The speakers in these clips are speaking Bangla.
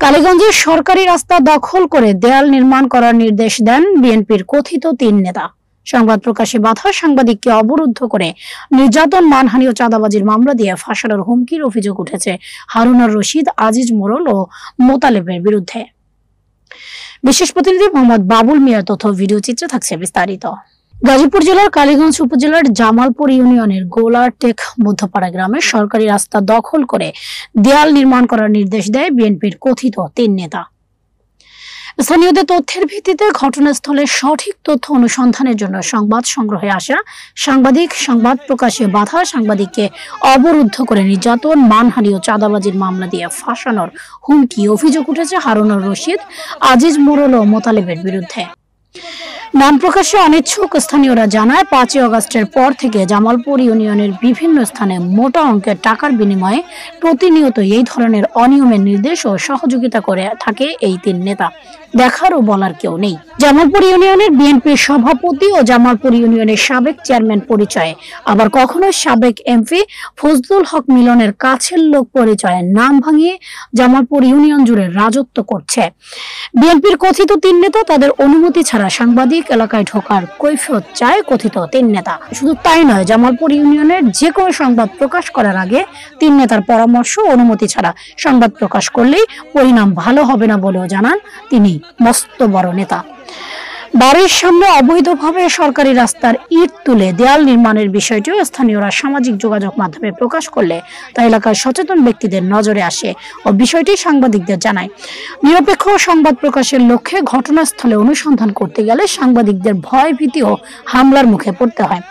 কালীগঞ্জে সরকারি রাস্তা দখল করে দেয়াল নির্মাণ করার নির্দেশ দেন বিএনপির কথিত তিন নেতা। সংবাদ প্রকাশে বাধা, সাংবাদিককে অবরুদ্ধ করে নির্যাতন, মানহানি ও চাঁদাবাজির মামলা দিয়ে ফাঁসানোর হুমকির অভিযোগ উঠেছে হারুনুর রশিদ, আজিজ মোড়ল ও মোতালেবের বিরুদ্ধে। বিশেষ প্রতিনিধি মোহাম্মদ বাবুল মিয়ার তথ্য ভিডিও চিত্রে থাকছে বিস্তারিত। গাজীপুর জেলার কালীগঞ্জ উপজেলার জামালপুর ইউনিয়নের গোলারটেক মধ্যপাড়া গ্রামে সরকারি রাস্তা দখল করে দেয়াল নির্মাণ করার নির্দেশ দেয় বিএনপির কথিত তিন নেতা। স্থানীয়দের তথ্যের ভিত্তিতে ঘটনাস্থলে সঠিক তথ্য অনুসন্ধানের জন্য সংবাদ সংগ্রহে আসা সাংবাদিক সংবাদ প্রকাশে বাধা, সাংবাদিককে অবরুদ্ধ করে নির্যাতন, মানহানি ও চাঁদাবাজির মামলা দিয়ে ফাঁসানোর হুমকি অভিযোগ উঠেছে হারুনুর রশিদ, আজিজ মোড়ল ও মোতালেবের বিরুদ্ধে। নাম প্রকাশে অনিচ্ছুক স্থানীয়রা জানায়, 5ই আগস্টের পর থেকে জামালপুর ইউনিয়নের বিভিন্ন স্থানে মোটা অঙ্কের টাকার বিনিময়ে প্রতিনিয়ত এই ধরনের অনিয়মের নির্দেশ ও সহযোগিতা করে থাকে এই তিন নেতা। দেখার ও বলার কেউ নেই। জামালপুর ইউনিয়নের বিএনপির সভাপতি ও জামালপুর ইউনিয়নের সাবেক চেয়ারম্যান পরিচয়ে, আবার কখনো সাবেক এমপি ফজলুল হক মিলনের কাছের লোক পরিচয়ে নাম ভাঙিয়ে জামালপুর ইউনিয়ন জুড়ে রাজত্ব করছে। বিএনপির কথিত তিন নেতা তাদের অনুমতি ছাড়া সাংবাদিক এলাকায় ঢোকার কৈফিয়ত চায় কথিত তিন নেতা। শুধু তাই নয়, জামালপুর ইউনিয়নের যে কোনো সংবাদ প্রকাশ করার আগে তিন নেতার পরামর্শ অনুমতি ছাড়া সংবাদ প্রকাশ করলেই পরিণাম ভালো হবে না বলেও জানান তিনি। মস্ত বড় নেতা। বাড়ির সামনে অবৈধভাবে সরকারি রাস্তার ইট তুলে দেয়াল নির্মাণের বিষয়টিও স্থানীয়রা সামাজিক যোগাযোগ মাধ্যমে প্রকাশ করলে তা এলাকার সচেতন ব্যক্তিদের নজরে আসে ও বিষয়টি সাংবাদিকদের জানায়। নিরপেক্ষ সংবাদ প্রকাশের লক্ষ্যে ঘটনাস্থলে অনুসন্ধান করতে গেলে সাংবাদিকদের ভয়, ভীতি ও হামলার মুখে পড়তে হয়।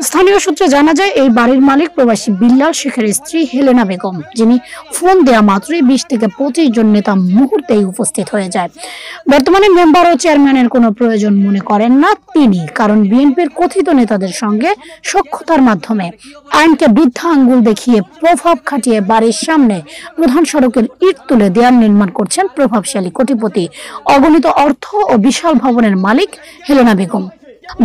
স্থানীয় সূত্রে জানা যায়, এই বাড়ির মালিক প্রবাসী বিল্লাল শেখের স্ত্রী হেলেনা বেগম, যিনি ফোন দেয়া মাত্রই 20 থেকে 25 জন নেতা মুহূর্তেই উপস্থিত হয়ে যায়। বর্তমানে মেম্বার ও চেয়ারম্যানের কোনো প্রয়োজন মনে করেন না তিনি, কারণ বিএনপির কথিত নেতাদের সঙ্গে সখ্যতার মাধ্যমে আইনকে বৃদ্ধা আঙ্গুল দেখিয়ে প্রভাব খাটিয়ে বাড়ির সামনে প্রধান সড়কের ইট তুলে দেয়াল নির্মাণ করছেন প্রভাবশালী কোটিপতি, অগণিত অর্থ ও বিশাল ভবনের মালিক হেলেনা বেগম।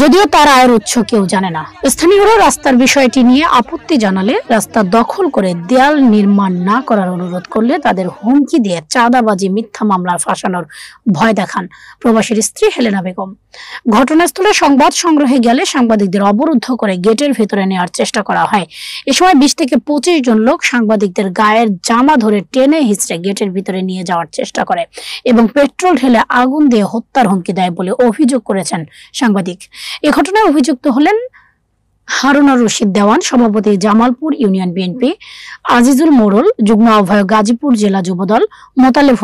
যদিও তার আয়ের উৎস কেউ জানে না। স্থানীয়রা রাস্তার বিষয়টি নিয়ে আপত্তি জানালে, রাস্তা দখল করে দেয়াল নির্মাণ না করার অনুরোধ করলে তাদের হুমকি দিয়ে চাঁদাবাজি, মিথ্যা মামলার ফাঁসানোর ভয় দেখান প্রবাসীর স্ত্রী হেলেনা বেগম। ঘটনাস্থলে সংবাদ সংগ্রহে গেলে সাংবাদিকদের অবরুদ্ধ করে গেটের ভেতরে নেওয়ার চেষ্টা করা হয়। এ সময় 20 থেকে 25 জন লোক সাংবাদিকদের গায়ের জামা ধরে টেনে হিঁচড়ে গেটের ভিতরে নিয়ে যাওয়ার চেষ্টা করে এবং পেট্রোল ঢেলে আগুন দিয়ে হত্যার হুমকি দেয় বলে অভিযোগ করেছেন সাংবাদিক। এ ঘটনায় অভিযুক্ত হলেন হারুনুর রশিদ দেওয়ান, সভাপতি জামালপুর ইউনিয়ন বিএনপি, আজিজুল মোড়ল, যুগ্ম আহ্বায়ক গাজীপুর জেলা যুবদল, মোতালেব